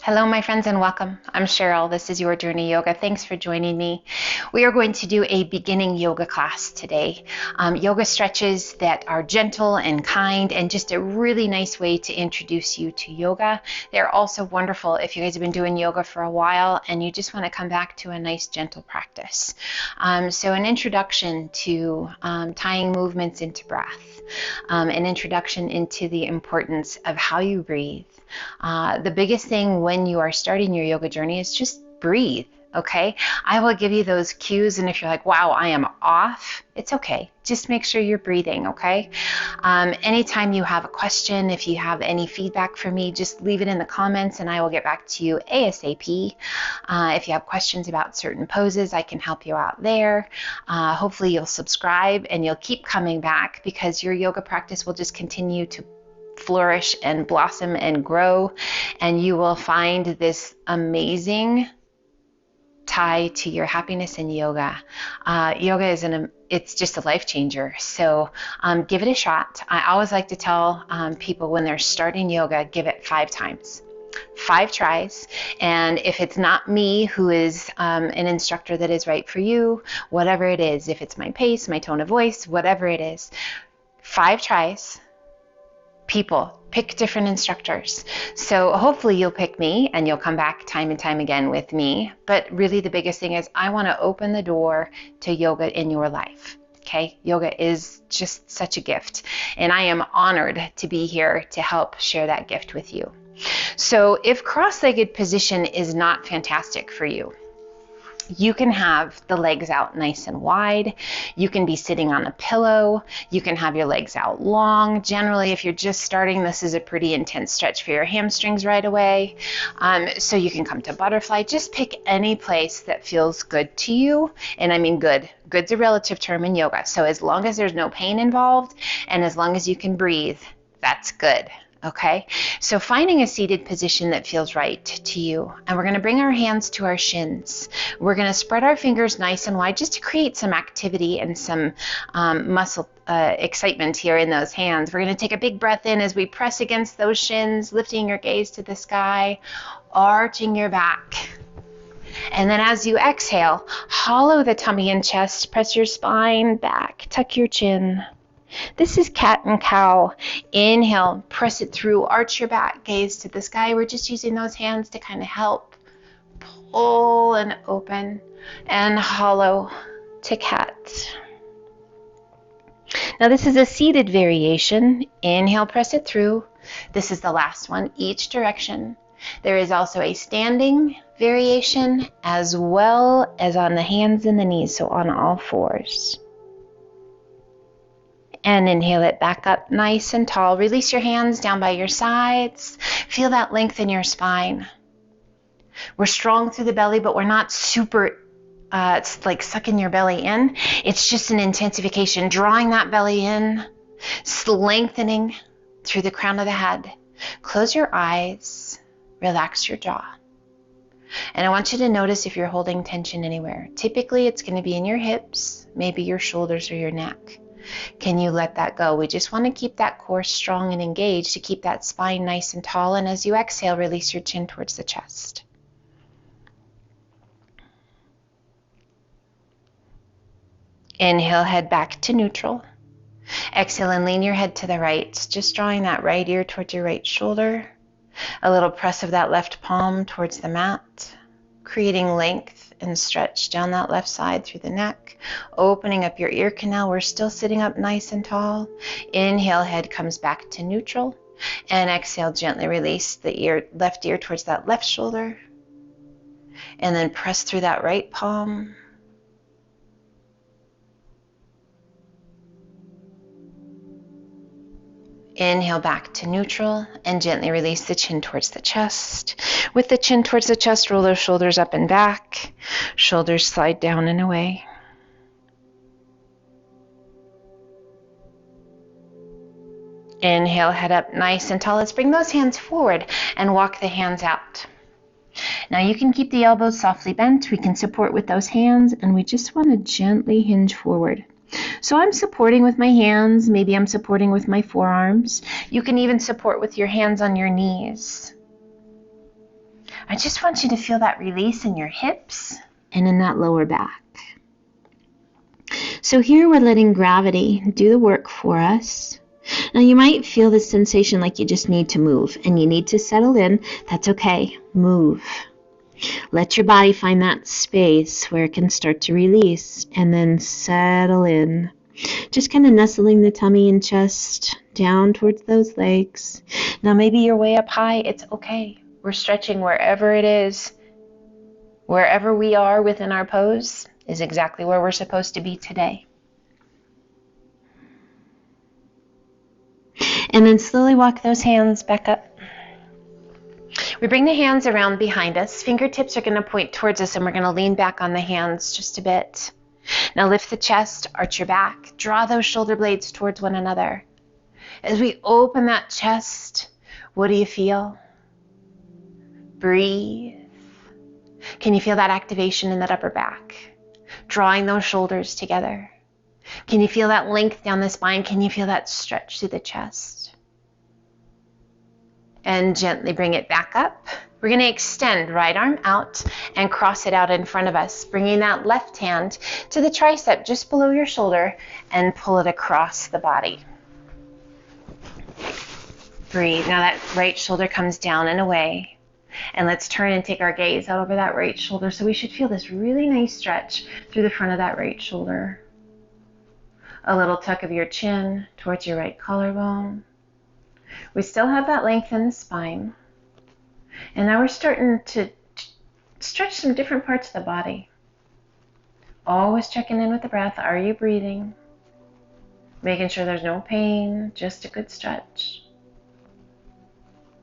Hello, my friends, and welcome. I'm Cheryl. This is Your Journey Yoga. Thanks for joining me. We are going to do a beginning yoga class today. Yoga stretches that are gentle and kind and just a really nice way to introduce you to yoga. They're also wonderful if you guys have been doing yoga for a while and you just want to come back to a nice gentle practice. So an introduction to tying movements into breath, an introduction into the importance of how you breathe. The biggest thing when you are starting your yoga journey is just breathe, okay? I will give you those cues, and if you're like, wow, I am off, it's okay. Just make sure you're breathing, okay? Anytime you have a question, if you have any feedback for me, just leave it in the comments and I will get back to you ASAP. If you have questions about certain poses, I can help you out there. Hopefully you'll subscribe and you'll keep coming back because your yoga practice will just continue to flourish and blossom and grow, and you will find this amazing tie to your happiness in yoga. Yoga is it's just a life changer. So give it a shot. I always like to tell people when they're starting yoga, give it 5 times. 5 tries, and if it's not me who is an instructor that is right for you, whatever it is, if it's my pace, my tone of voice, whatever it is, 5 tries. People pick different instructors. So hopefully you'll pick me and you'll come back time and time again with me. But really the biggest thing is I want to open the door to yoga in your life. Okay, yoga is just such a gift, and I am honored to be here to help share that gift with you. So if cross-legged position is not fantastic for you, you can have the legs out nice and wide. You can be sitting on a pillow. You can have your legs out long. Generally, if you're just starting, this is a pretty intense stretch for your hamstrings right away. So you can come to butterfly. Just pick any place that feels good to you. And I mean good. Good's a relative term in yoga. So as long as there's no pain involved and as long as you can breathe, that's good. Okay, so finding a seated position that feels right to you. And we're going to bring our hands to our shins. We're going to spread our fingers nice and wide just to create some activity and some muscle excitement here in those hands. We're going to take a big breath in as we press against those shins, lifting your gaze to the sky, arching your back. And then as you exhale, hollow the tummy and chest, press your spine back, tuck your chin. This is cat and cow. Inhale, press it through, arch your back, gaze to the sky. We're just using those hands to kind of help pull and open, and hollow to cat. Now this is a seated variation. Inhale, press it through. This is the last one, each direction. There is also a standing variation as well as on the hands and the knees, so on all fours. And inhale it back up nice and tall. Release your hands down by your sides. Feel that length in your spine. We're strong through the belly, but we're not super, it's like sucking your belly in. It's just an intensification, drawing that belly in, lengthening through the crown of the head. Close your eyes, relax your jaw. And I want you to notice if you're holding tension anywhere. Typically, it's going to be in your hips, maybe your shoulders or your neck. Can you let that go? We just want to keep that core strong and engaged to keep that spine nice and tall. And as you exhale, release your chin towards the chest. Inhale, head back to neutral. Exhale and lean your head to the right, just drawing that right ear towards your right shoulder. A little press of that left palm towards the mat, creating length and stretch down that left side through the neck, opening up your ear canal. We're still sitting up nice and tall. Inhale, head comes back to neutral, and exhale, gently release the left ear towards that left shoulder, and then press through that right palm. Inhale back to neutral and gently release the chin towards the chest. With the chin towards the chest, roll those shoulders up and back. Shoulders slide down and away. Inhale, head up nice and tall. Let's bring those hands forward and walk the hands out. Now you can keep the elbows softly bent. We can support with those hands, and we just want to gently hinge forward. So I'm supporting with my hands, maybe I'm supporting with my forearms. You can even support with your hands on your knees. I just want you to feel that release in your hips and in that lower back. So here we're letting gravity do the work for us. Now you might feel this sensation like you just need to move and you need to settle in. That's okay. Move. Let your body find that space where it can start to release and then settle in. Just kind of nestling the tummy and chest down towards those legs. Now maybe you're way up high. It's okay. We're stretching wherever it is. Wherever we are within our pose is exactly where we're supposed to be today. And then slowly walk those hands back up. We bring the hands around behind us. Fingertips are going to point towards us and we're going to lean back on the hands just a bit. Now lift the chest, arch your back, draw those shoulder blades towards one another. As we open that chest, what do you feel? Breathe. Can you feel that activation in that upper back? Drawing those shoulders together. Can you feel that length down the spine? Can you feel that stretch through the chest? And gently bring it back up. We're going to extend right arm out and cross it out in front of us, bringing that left hand to the tricep just below your shoulder and pull it across the body. Breathe. Now that right shoulder comes down and away. And let's turn and take our gaze out over that right shoulder. So we should feel this really nice stretch through the front of that right shoulder. A little tuck of your chin towards your right collarbone. We still have that length in the spine. And now we're starting to stretch some different parts of the body. Always checking in with the breath. Are you breathing? Making sure there's no pain, just a good stretch.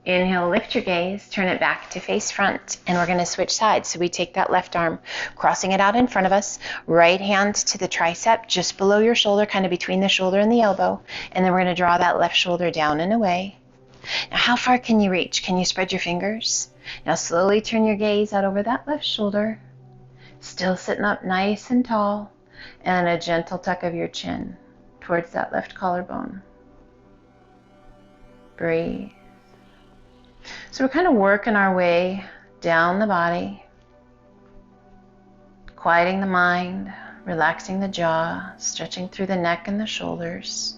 Inhale, lift your gaze, turn it back to face front, and we're going to switch sides. So we take that left arm, crossing it out in front of us, right hand to the tricep, just below your shoulder, kind of between the shoulder and the elbow, and then we're going to draw that left shoulder down and away. Now, how far can you reach? Can you spread your fingers? Now, slowly turn your gaze out over that left shoulder, still sitting up nice and tall, and a gentle tuck of your chin towards that left collarbone. Breathe. So we're kind of working our way down the body, quieting the mind, relaxing the jaw, stretching through the neck and the shoulders,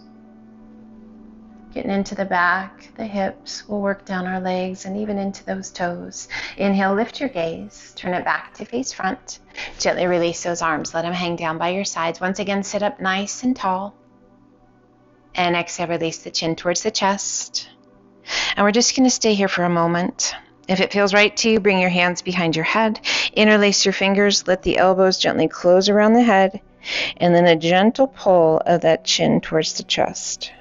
getting into the back, the hips. We'll work down our legs and even into those toes. Inhale, lift your gaze, turn it back to face front. Gently release those arms, let them hang down by your sides. Once again, sit up nice and tall. And exhale, release the chin towards the chest. And we're just going to stay here for a moment. If it feels right to you, bring your hands behind your head, interlace your fingers, let the elbows gently close around the head, and then a gentle pull of that chin towards the chest.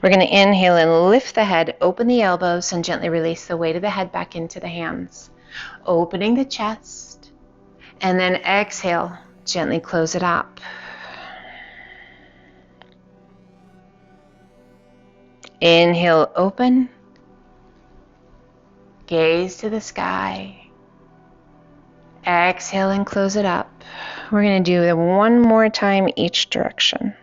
We're going to inhale and lift the head, open the elbows, and gently release the weight of the head back into the hands. Opening the chest, and then exhale, gently close it up. Inhale, open. Gaze to the sky. Exhale and close it up. We're going to do it one more time each direction.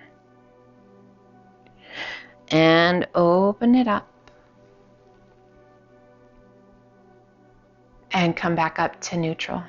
And open it up. And come back up to neutral.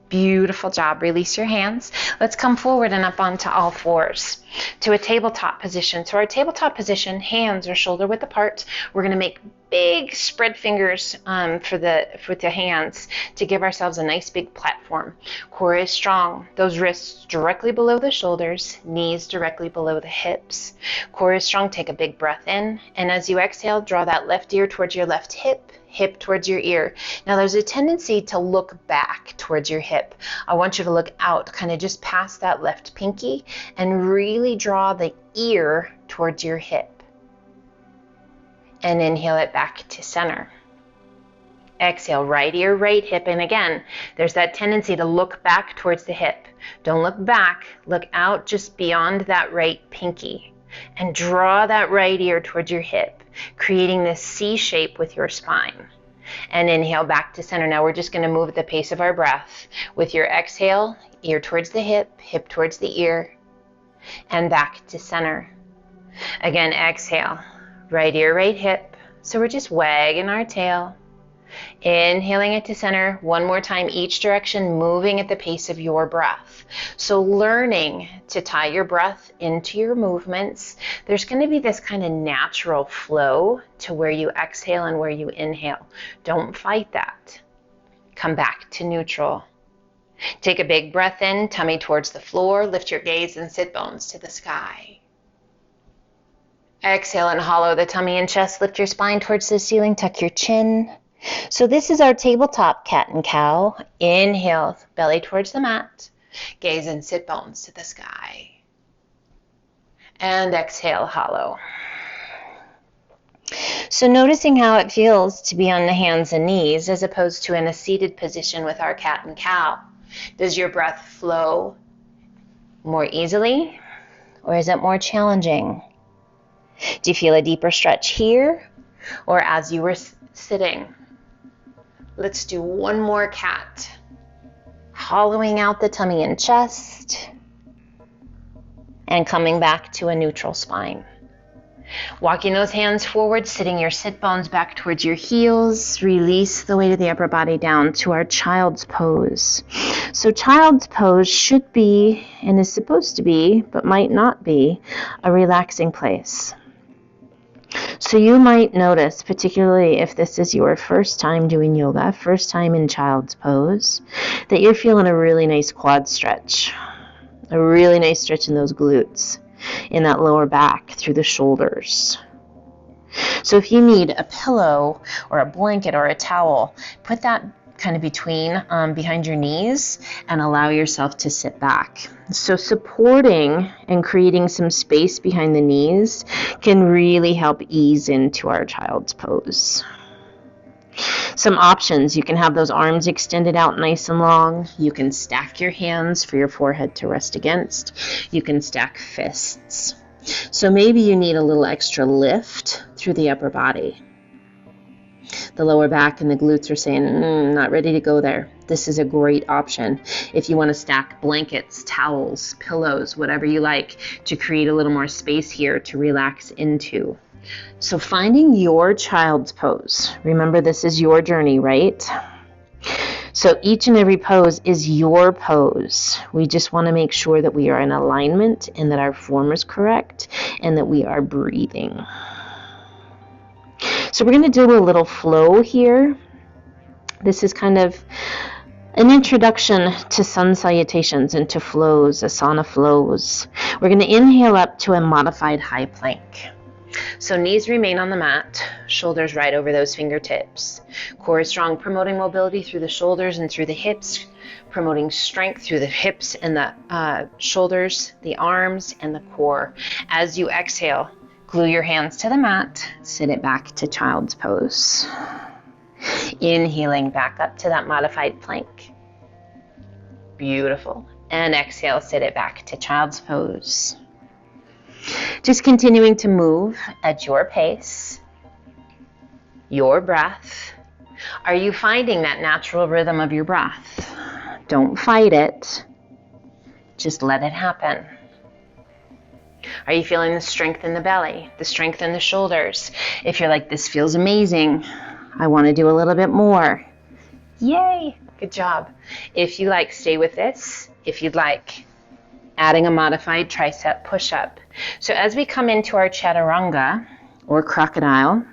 Beautiful job. Release your hands. Let's come forward and up onto all fours to a tabletop position. So our tabletop position, hands are shoulder width apart. We're going to make big spread fingers for the hands to give ourselves a nice big platform. Core is strong. Those wrists directly below the shoulders, knees directly below the hips. Core is strong. Take a big breath in. And as you exhale, draw that left ear towards your left hip. Hip towards your ear. Now there's a tendency to look back towards your hip. I want you to look out, kind of just past that left pinky, and really draw the ear towards your hip. And inhale it back to center. Exhale, right ear, right hip, and again, there's that tendency to look back towards the hip. Don't look back, look out just beyond that right pinky, and draw that right ear towards your hip, creating this C shape with your spine. And inhale back to center. Now we're just going to move at the pace of our breath. With your exhale, ear towards the hip, hip towards the ear, and back to center. Again, exhale, right ear, right hip. So we're just wagging our tail. Inhaling it to center, one more time each direction, moving at the pace of your breath. So learning to tie your breath into your movements, there's going to be this kind of natural flow to where you exhale and where you inhale. Don't fight that. Come back to neutral. Take a big breath in, tummy towards the floor, lift your gaze and sit bones to the sky. Exhale and hollow the tummy and chest, lift your spine towards the ceiling, tuck your chin. So this is our tabletop cat and cow. Inhale, belly towards the mat, gaze and sit bones to the sky. And exhale, hollow. So noticing how it feels to be on the hands and knees as opposed to in a seated position with our cat and cow. Does your breath flow more easily, or is it more challenging? Do you feel a deeper stretch here or as you were sitting? Let's do one more cat. Hollowing out the tummy and chest and coming back to a neutral spine. Walking those hands forward, sitting your sit bones back towards your heels. Release the weight of the upper body down to our child's pose. So child's pose should be, and is supposed to be, but might not be, a relaxing place. So you might notice, particularly if this is your first time doing yoga, first time in child's pose, that you're feeling a really nice quad stretch, a really nice stretch in those glutes, in that lower back, through the shoulders. So if you need a pillow or a blanket or a towel, put that kind of behind your knees and allow yourself to sit back. So supporting and creating some space behind the knees can really help ease into our child's pose. Some options: you can have those arms extended out nice and long. You can stack your hands for your forehead to rest against. You can stack fists. So maybe you need a little extra lift through the upper body. The lower back and the glutes are saying, not ready to go there. This is a great option if you want to stack blankets, towels, pillows, whatever you like, to create a little more space here to relax into. So finding your child's pose. Remember, this is your journey, right? So each and every pose is your pose. We just want to make sure that we are in alignment and that our form is correct and that we are breathing. So we're going to do a little flow here. This is kind of an introduction to sun salutations and to flows, asana flows. We're going to inhale up to a modified high plank. So knees remain on the mat, shoulders right over those fingertips. Core is strong, promoting mobility through the shoulders and through the hips, promoting strength through the hips and the shoulders, the arms, and the core. As you exhale, glue your hands to the mat, sit it back to child's pose. Inhaling back up to that modified plank. Beautiful. And exhale, sit it back to child's pose. Just continuing to move at your pace, your breath. Are you finding that natural rhythm of your breath? Don't fight it. Just let it happen. Are you feeling the strength in the belly, the strength in the shoulders? If you're like, this feels amazing, I want to do a little bit more. Yay, good job. If you like, stay with this. If you'd like, adding a modified tricep push-up. So as we come into our chaturanga, or crocodile,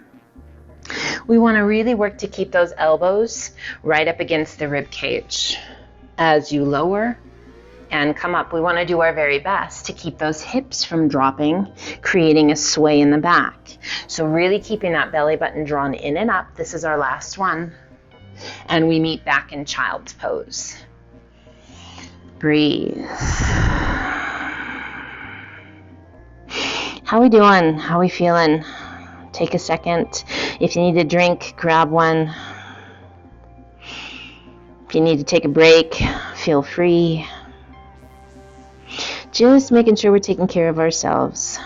we want to really work to keep those elbows right up against the rib cage. As you lower and come up, we want to do our very best to keep those hips from dropping, creating a sway in the back. So really keeping that belly button drawn in and up. This is our last one. And we meet back in child's pose. Breathe. How we doing? How we feeling? Take a second. If you need a drink, grab one. If you need to take a break, feel free. Just making sure we're taking care of ourselves.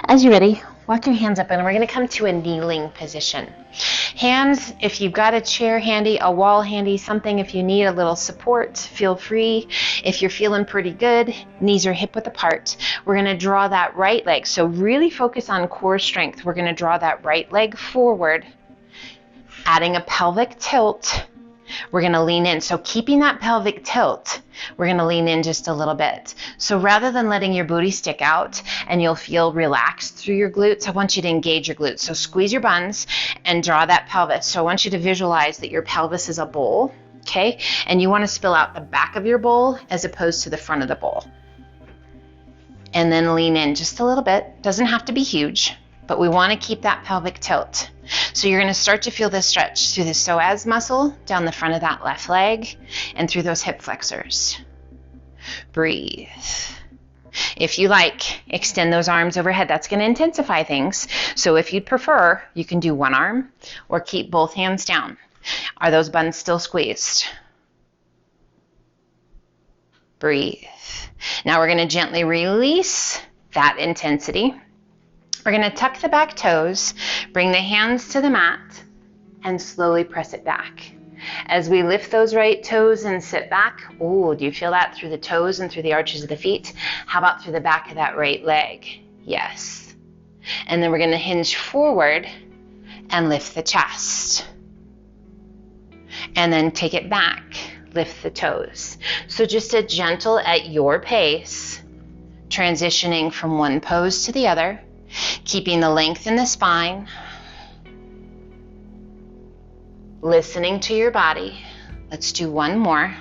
As you're ready, walk your hands up and we're going to come to a kneeling position. Hands, if you've got a chair handy, a wall handy, something, if you need a little support, feel free. If you're feeling pretty good, knees are hip width apart. We're going to draw that right leg. So really focus on core strength. We're going to draw that right leg forward, adding a pelvic tilt. We're going to lean in. So keeping that pelvic tilt, we're going to lean in just a little bit. So rather than letting your booty stick out and you'll feel relaxed through your glutes, I want you to engage your glutes. So squeeze your buns and draw that pelvis. So I want you to visualize that your pelvis is a bowl, okay? And you want to spill out the back of your bowl as opposed to the front of the bowl. And then lean in just a little bit. Doesn't have to be huge, but we want to keep that pelvic tilt. So you're going to start to feel this stretch through the psoas muscle down the front of that left leg and through those hip flexors. Breathe. If you like, extend those arms overhead. That's going to intensify things. So if you'd prefer, you can do one arm or keep both hands down. Are those buns still squeezed? Breathe. Now we're going to gently release that intensity. We're going to tuck the back toes, bring the hands to the mat, and slowly press it back. As we lift those right toes and sit back, oh, do you feel that through the toes and through the arches of the feet? How about through the back of that right leg? Yes. And then we're going to hinge forward and lift the chest. And then take it back, lift the toes. So just a gentle at your pace, transitioning from one pose to the other. Keeping the length in the spine, listening to your body. Let's do one more.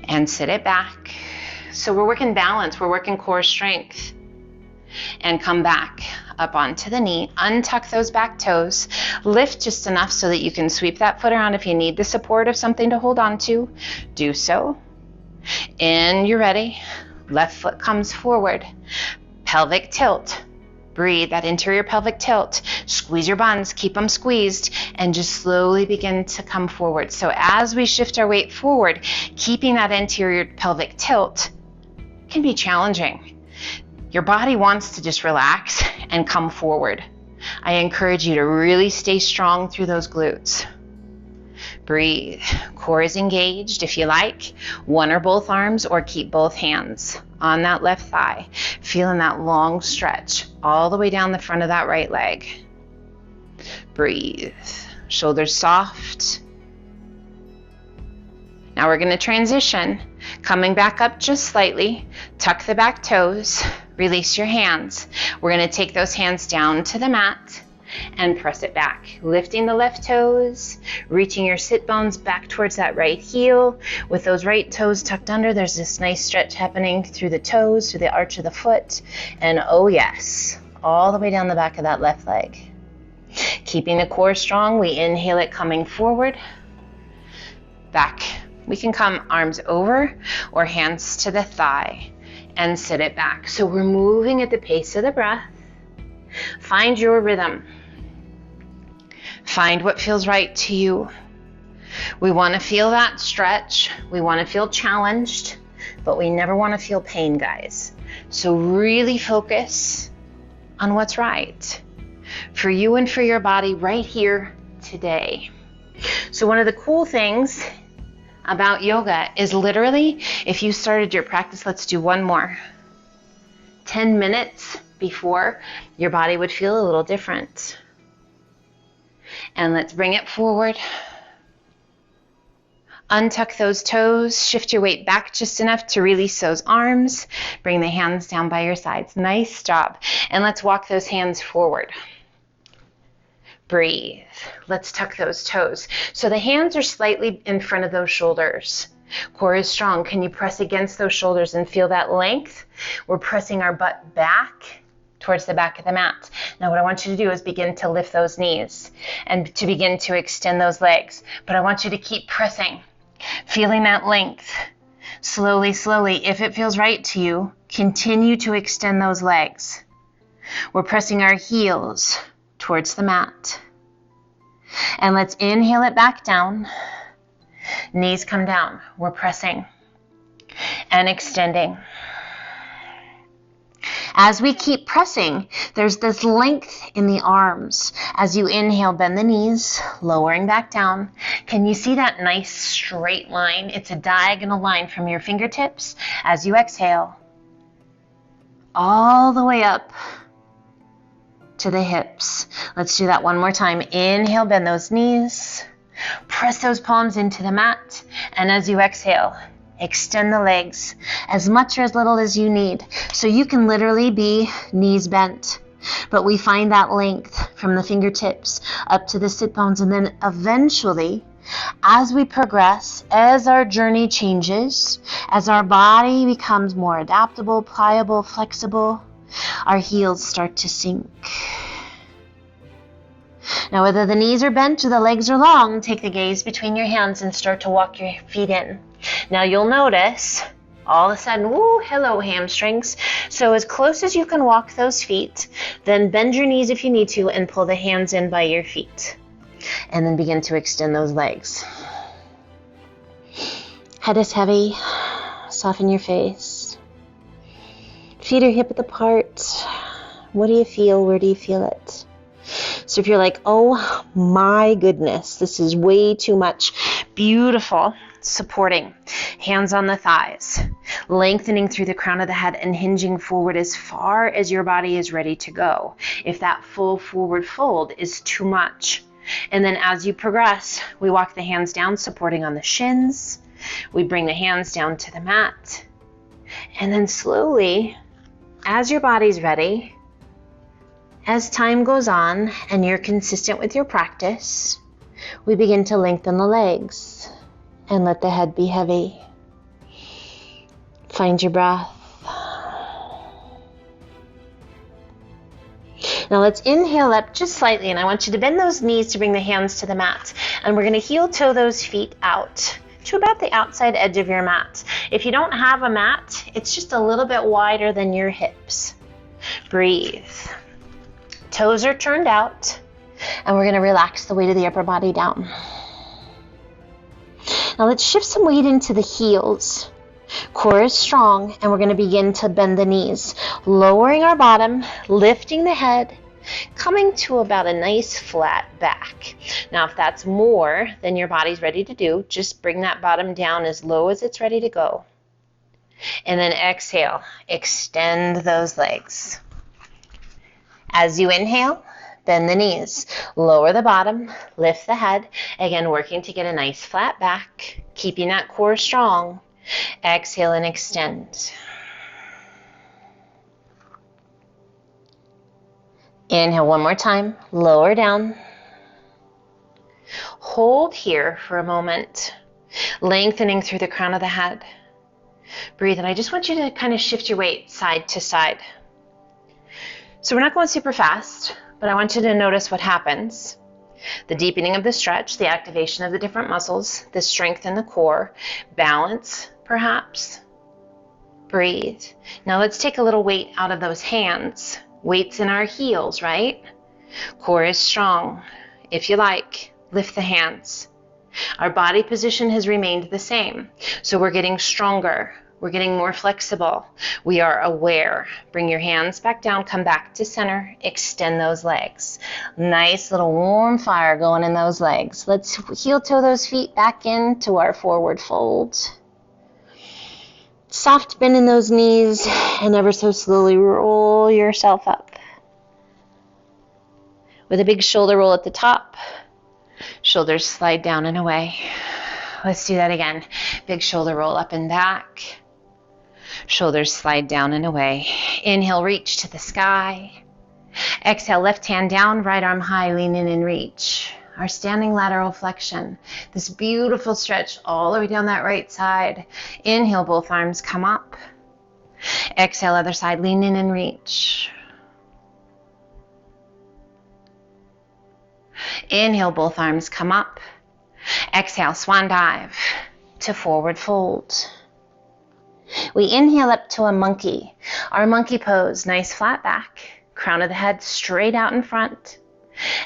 And sit it back. So we're working balance, we're working core strength. And come back up onto the knee. Untuck those back toes. Lift just enough so that you can sweep that foot around. If you need the support of something to hold on to, do so. And you're ready. Left foot comes forward. Pelvic tilt. Breathe, that interior pelvic tilt. Squeeze your buns, keep them squeezed, and just slowly begin to come forward. So as we shift our weight forward, keeping that interior pelvic tilt can be challenging. Your body wants to just relax and come forward. I encourage you to really stay strong through those glutes. Breathe. Core is engaged. If you like, one or both arms, or keep both hands on that left thigh. Feeling that long stretch all the way down the front of that right leg. Breathe. Shoulders soft. Now we're going to transition. Coming back up just slightly. Tuck the back toes. Release your hands. We're going to take those hands down to the mat and press it back. Lifting the left toes, reaching your sit bones back towards that right heel. With those right toes tucked under, there's this nice stretch happening through the toes, through the arch of the foot. And oh yes, all the way down the back of that left leg. Keeping the core strong, we inhale it coming forward. Back. We can come arms over or hands to the thigh and sit it back. So we're moving at the pace of the breath. Find your rhythm. Find what feels right to you. We want to feel that stretch. We want to feel challenged, but we never want to feel pain, guys. So really focus on what's right for you and for your body right here today. So one of the cool things about yoga is literally, if you started your practice, let's do one more. 10 minutes before, your body would feel a little different. And let's bring it forward. Untuck those toes, shift your weight back just enough to release those arms. Bring the hands down by your sides. Nice job. And let's walk those hands forward. Breathe. Let's tuck those toes. So the hands are slightly in front of those shoulders. Core is strong. Can you press against those shoulders and feel that length? We're pressing our butt back towards the back of the mat. Now what I want you to do is begin to lift those knees and to begin to extend those legs. But I want you to keep pressing, feeling that length. Slowly, slowly, if it feels right to you, continue to extend those legs. We're pressing our heels towards the mat. And let's inhale it back down. Knees come down. We're pressing and extending. As we keep pressing, there's this length in the arms. As you inhale, bend the knees, lowering back down. Can you see that nice straight line? It's a diagonal line from your fingertips as you exhale, all the way up to the hips. Let's do that one more time. Inhale, bend those knees, press those palms into the mat, and as you exhale, extend the legs as much or as little as you need. So you can literally be knees bent, but we find that length from the fingertips up to the sit bones, and then eventually, as we progress, as our journey changes, as our body becomes more adaptable, pliable, flexible, our heels start to sink. Now, whether the knees are bent or the legs are long, take the gaze between your hands and start to walk your feet in. Now, you'll notice all of a sudden, woo, hello hamstrings. So as close as you can walk those feet, then bend your knees if you need to and pull the hands in by your feet. And then begin to extend those legs. Head is heavy. Soften your face. Feet are hip width apart. What do you feel? Where do you feel it? So if you're like, oh my goodness, this is way too much. Beautiful. Supporting. Hands on the thighs. Lengthening through the crown of the head and hinging forward as far as your body is ready to go. If that full forward fold is too much. And then as you progress, we walk the hands down, supporting on the shins. We bring the hands down to the mat. And then slowly, as your body's ready, as time goes on and you're consistent with your practice, we begin to lengthen the legs and let the head be heavy. Find your breath. Now let's inhale up just slightly, and I want you to bend those knees to bring the hands to the mat. And we're going to heel toe those feet out to about the outside edge of your mat. If you don't have a mat, it's just a little bit wider than your hips. Breathe. Toes are turned out, and we're going to relax the weight of the upper body down. Now let's shift some weight into the heels. Core is strong, and we're going to begin to bend the knees, lowering our bottom, lifting the head, coming to about a nice flat back. Now, if that's more than your body's ready to do, just bring that bottom down as low as it's ready to go. And then exhale, extend those legs. As you inhale, bend the knees, lower the bottom, lift the head. Again, working to get a nice flat back, keeping that core strong. Exhale and extend. Inhale one more time, lower down. Hold here for a moment, lengthening through the crown of the head. Breathe, and I just want you to kind of shift your weight side to side. So we're not going super fast, but I want you to notice what happens. The deepening of the stretch, the activation of the different muscles, the strength in the core, balance, perhaps. Breathe. Now let's take a little weight out of those hands. Weight's in our heels, right? Core is strong. If you like, lift the hands. Our body position has remained the same, so we're getting stronger. We're getting more flexible. We are aware. Bring your hands back down, come back to center, extend those legs. Nice little warm fire going in those legs. Let's heel toe those feet back into our forward fold. Soft bend in those knees, and ever so slowly roll yourself up. With a big shoulder roll at the top, shoulders slide down and away. Let's do that again. Big shoulder roll up and back. Shoulders slide down and away. Inhale, reach to the sky. Exhale, left hand down, right arm high, lean in and reach. Our standing lateral flexion. This beautiful stretch all the way down that right side. Inhale, both arms come up. Exhale, other side, lean in and reach. Inhale, both arms come up. Exhale, swan dive to forward fold. We inhale up to a monkey. Our monkey pose, nice flat back, crown of the head straight out in front.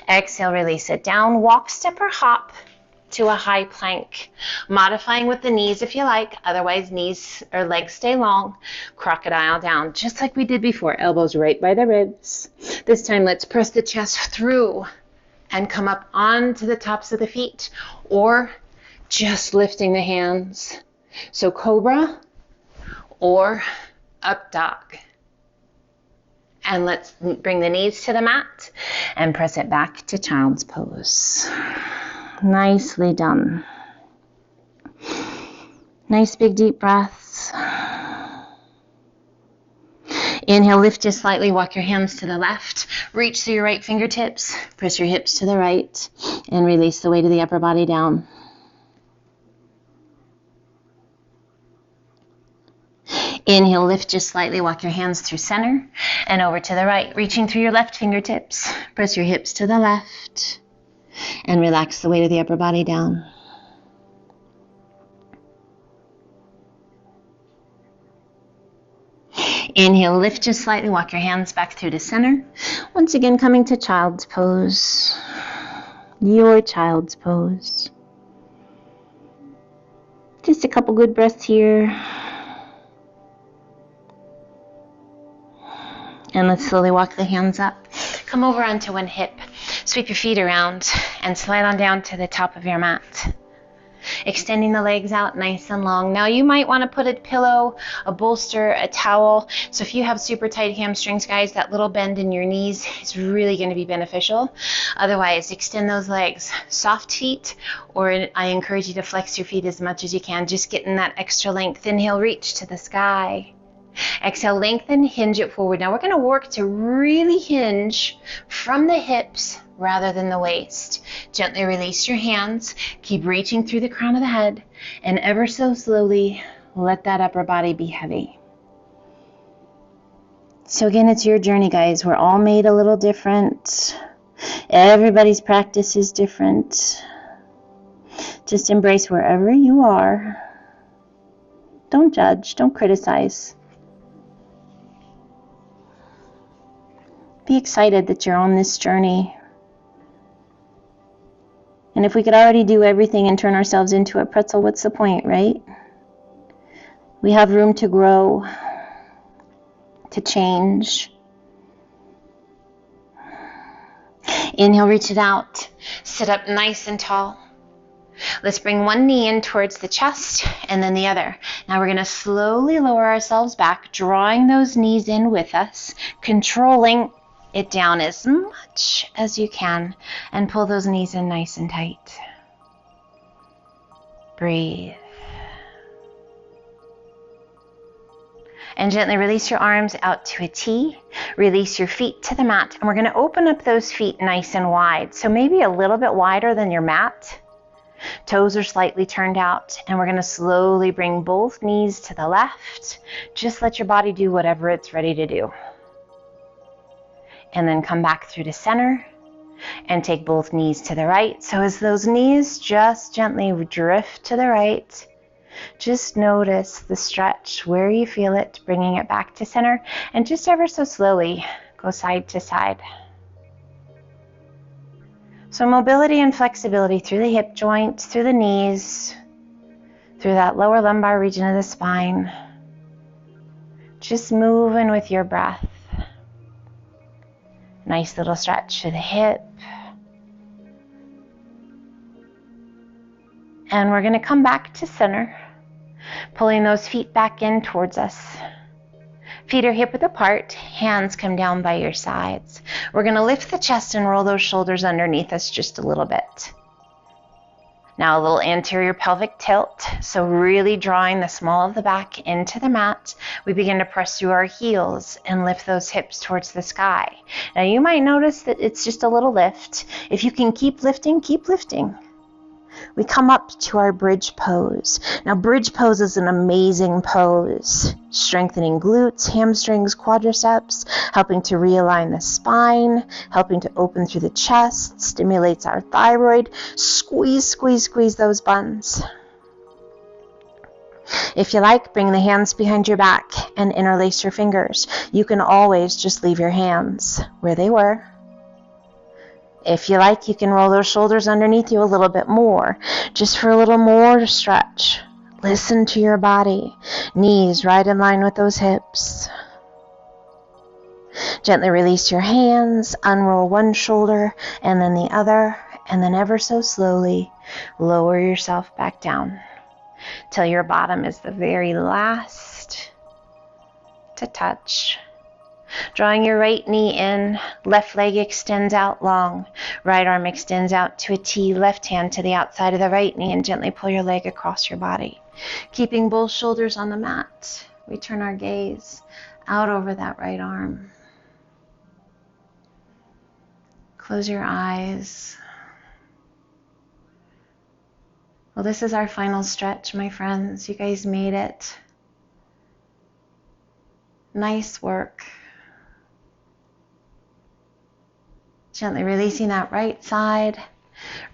Exhale, release it down, walk, step, or hop to a high plank. Modifying with the knees if you like, otherwise knees or legs stay long. Crocodile down, just like we did before. Elbows right by the ribs. This time let's press the chest through and come up onto the tops of the feet, or just lifting the hands. So cobra or up dog. And let's bring the knees to the mat and press it back to child's pose. Nicely done. Nice big deep breaths. Inhale, lift just slightly, walk your hands to the left, reach through your right fingertips, press your hips to the right, and release the weight of the upper body down. Inhale, lift just slightly, walk your hands through center and over to the right, reaching through your left fingertips, press your hips to the left, and relax the weight of the upper body down. Inhale, lift just slightly, walk your hands back through to center. Once again, coming to child's pose, your child's pose. Just a couple good breaths here. And let's slowly walk the hands up. Come over onto one hip, sweep your feet around, and slide on down to the top of your mat. Extending the legs out nice and long. Now you might want to put a pillow, a bolster, a towel. So if you have super tight hamstrings, guys, that little bend in your knees is really going to be beneficial. Otherwise, extend those legs. Soft feet, or I encourage you to flex your feet as much as you can, just getting that extra length. Inhale, reach to the sky. Exhale, lengthen, hinge it forward. Now we're going to work to really hinge from the hips rather than the waist. Gently release your hands. Keep reaching through the crown of the head, and ever so slowly let that upper body be heavy. So again, it's your journey, guys. We're all made a little different. Everybody's practice is different. Just embrace wherever you are. Don't judge. Don't criticize. Be excited that you're on this journey. And if we could already do everything and turn ourselves into a pretzel, what's the point, right? We have room to grow, to change. Inhale, reach it out. Sit up nice and tall. Let's bring one knee in towards the chest and then the other. Now we're going to slowly lower ourselves back, drawing those knees in with us, controlling it down as much as you can, and pull those knees in nice and tight. Breathe. And gently release your arms out to a T. Release your feet to the mat. And we're going to open up those feet nice and wide. So maybe a little bit wider than your mat. Toes are slightly turned out. And we're going to slowly bring both knees to the left. Just let your body do whatever it's ready to do. And then come back through to center and take both knees to the right. So as those knees just gently drift to the right, just notice the stretch where you feel it, bringing it back to center, and just ever so slowly go side to side. So mobility and flexibility through the hip joints, through the knees, through that lower lumbar region of the spine. Just moving with your breath. Nice little stretch to the hip. And we're going to come back to center, pulling those feet back in towards us. Feet are hip width apart, hands come down by your sides. We're going to lift the chest and roll those shoulders underneath us just a little bit. Now a little anterior pelvic tilt, so really drawing the small of the back into the mat. We begin to press through our heels and lift those hips towards the sky. Now you might notice that it's just a little lift. If you can keep lifting, keep lifting. We come up to our bridge pose. Now bridge pose is an amazing pose, strengthening glutes, hamstrings, quadriceps, helping to realign the spine, helping to open through the chest, stimulates our thyroid. Squeeze, squeeze, squeeze those buns. If you like, bring the hands behind your back and interlace your fingers. You can always just leave your hands where they were. If you like, you can roll those shoulders underneath you a little bit more, just for a little more stretch. Listen to your body. Knees right in line with those hips. Gently release your hands, unroll one shoulder and then the other, and then ever so slowly lower yourself back down till your bottom is the very last to touch. Drawing your right knee in, left leg extends out long, right arm extends out to a T, left hand to the outside of the right knee, and gently pull your leg across your body. Keeping both shoulders on the mat, we turn our gaze out over that right arm. Close your eyes. Well, this is our final stretch, my friends. You guys made it. Nice work. Gently releasing that right side.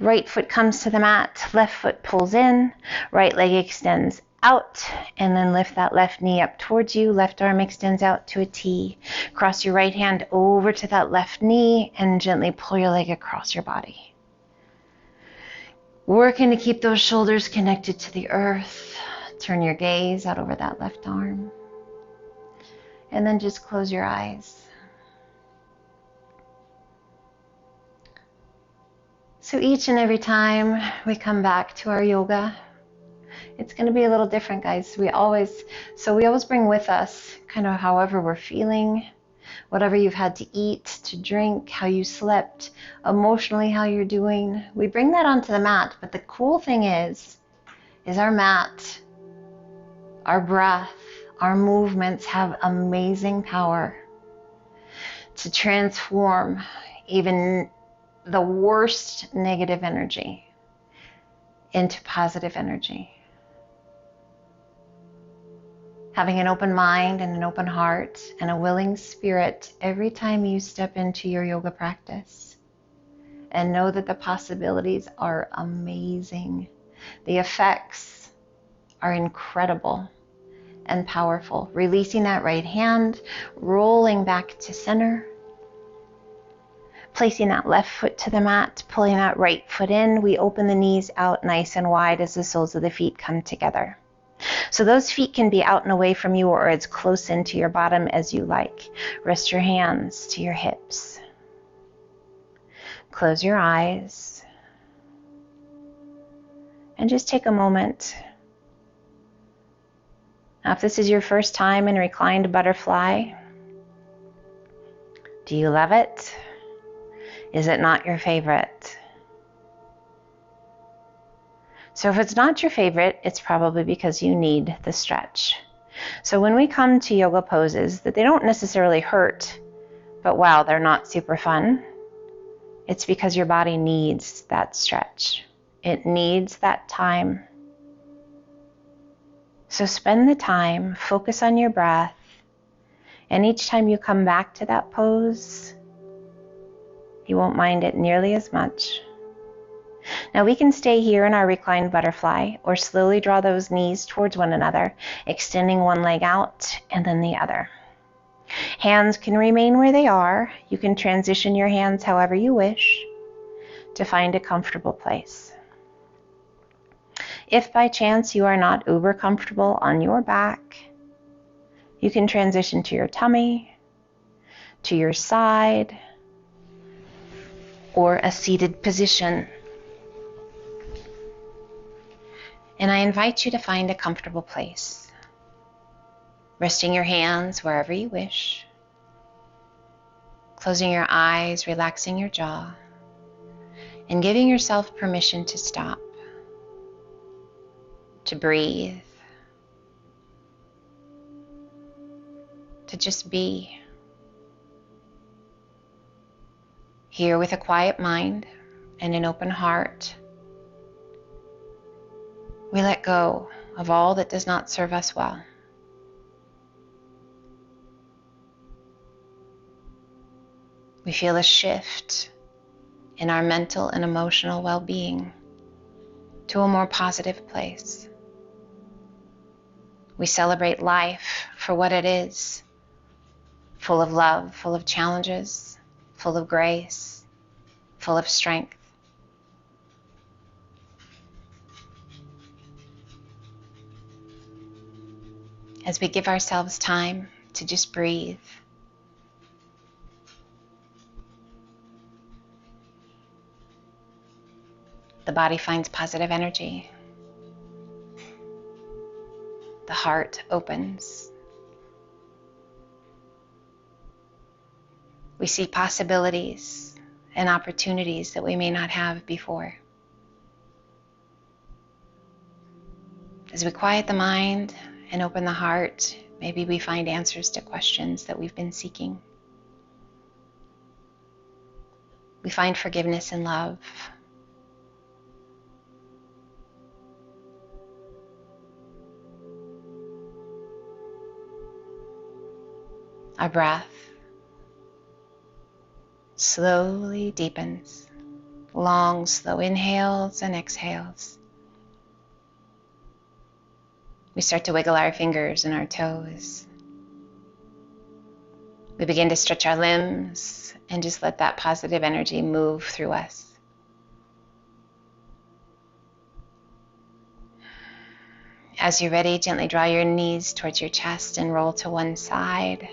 Right foot comes to the mat, left foot pulls in, right leg extends out, and then lift that left knee up towards you. Left arm extends out to a T. Cross your right hand over to that left knee and gently pull your leg across your body. Working to keep those shoulders connected to the earth. Turn your gaze out over that left arm. And then just close your eyes. So each and every time we come back to our yoga, it's going to be a little different, guys. We always bring with us kind of however we're feeling, whatever you've had to eat, to drink, how you slept, emotionally how you're doing. We bring that onto the mat, but the cool thing is our mat, our breath, our movements have amazing power to transform even the worst negative energy into positive energy. Having an open mind and an open heart and a willing spirit every time you step into your yoga practice. And know that the possibilities are amazing. The effects are incredible and powerful. Releasing that right hand, rolling back to center. Placing that left foot to the mat, pulling that right foot in. We open the knees out nice and wide as the soles of the feet come together. So those feet can be out and away from you or as close into your bottom as you like. Rest your hands to your hips. Close your eyes. And just take a moment. Now, if this is your first time in reclined butterfly, do you love it? Is it not your favorite? So if it's not your favorite, it's probably because you need the stretch. So when we come to yoga poses that they don't necessarily hurt, but wow, they're not super fun, it's because your body needs that stretch. It needs that time. So spend the time, focus on your breath, and each time you come back to that pose, you won't mind it nearly as much. Now we can stay here in our reclined butterfly or slowly draw those knees towards one another, extending one leg out and then the other. Hands can remain where they are. You can transition your hands however you wish to find a comfortable place. If by chance you are not uber comfortable on your back, you can transition to your tummy, to your side, or a seated position. And I invite you to find a comfortable place, resting your hands wherever you wish, closing your eyes, relaxing your jaw, and giving yourself permission to stop, to breathe, to just be. Here with a quiet mind and an open heart, we let go of all that does not serve us well. We feel a shift in our mental and emotional well-being to a more positive place. We celebrate life for what it is, full of love, full of challenges, full of grace, full of strength. As we give ourselves time to just breathe, the body finds positive energy. The heart opens. We see possibilities and opportunities that we may not have before. As we quiet the mind and open the heart, maybe we find answers to questions that we've been seeking. We find forgiveness and love. Our breath slowly deepens. Long, slow inhales and exhales. We start to wiggle our fingers and our toes. We begin to stretch our limbs and just let that positive energy move through us. As you're ready, gently draw your knees towards your chest and roll to one side.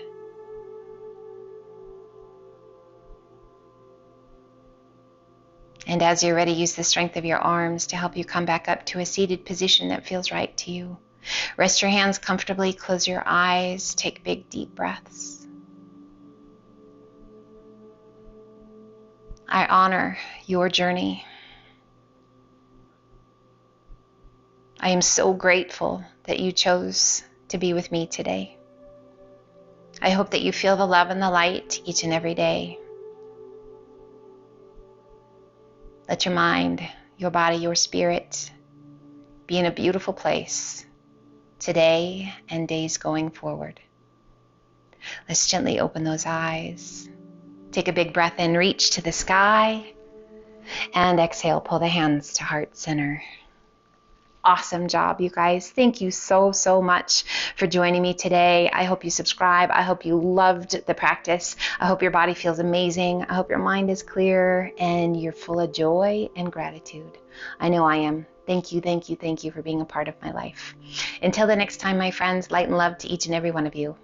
And as you're ready, use the strength of your arms to help you come back up to a seated position that feels right to you. Rest your hands comfortably, close your eyes, take big deep breaths. I honor your journey. I am so grateful that you chose to be with me today. I hope that you feel the love and the light each and every day. Let your mind, your body, your spirit be in a beautiful place today and days going forward. Let's gently open those eyes. Take a big breath in, reach to the sky, and exhale, pull the hands to heart center. Awesome job, you guys. Thank you so much for joining me today. I hope you subscribe. I hope you loved the practice. I hope your body feels amazing. I hope your mind is clear and you're full of joy and gratitude. I know I am. Thank you for being a part of my life. Until the next time, my friends, light and love to each and every one of you.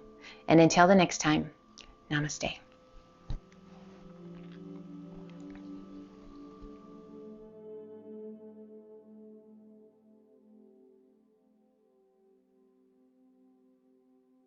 And until the next time, namaste.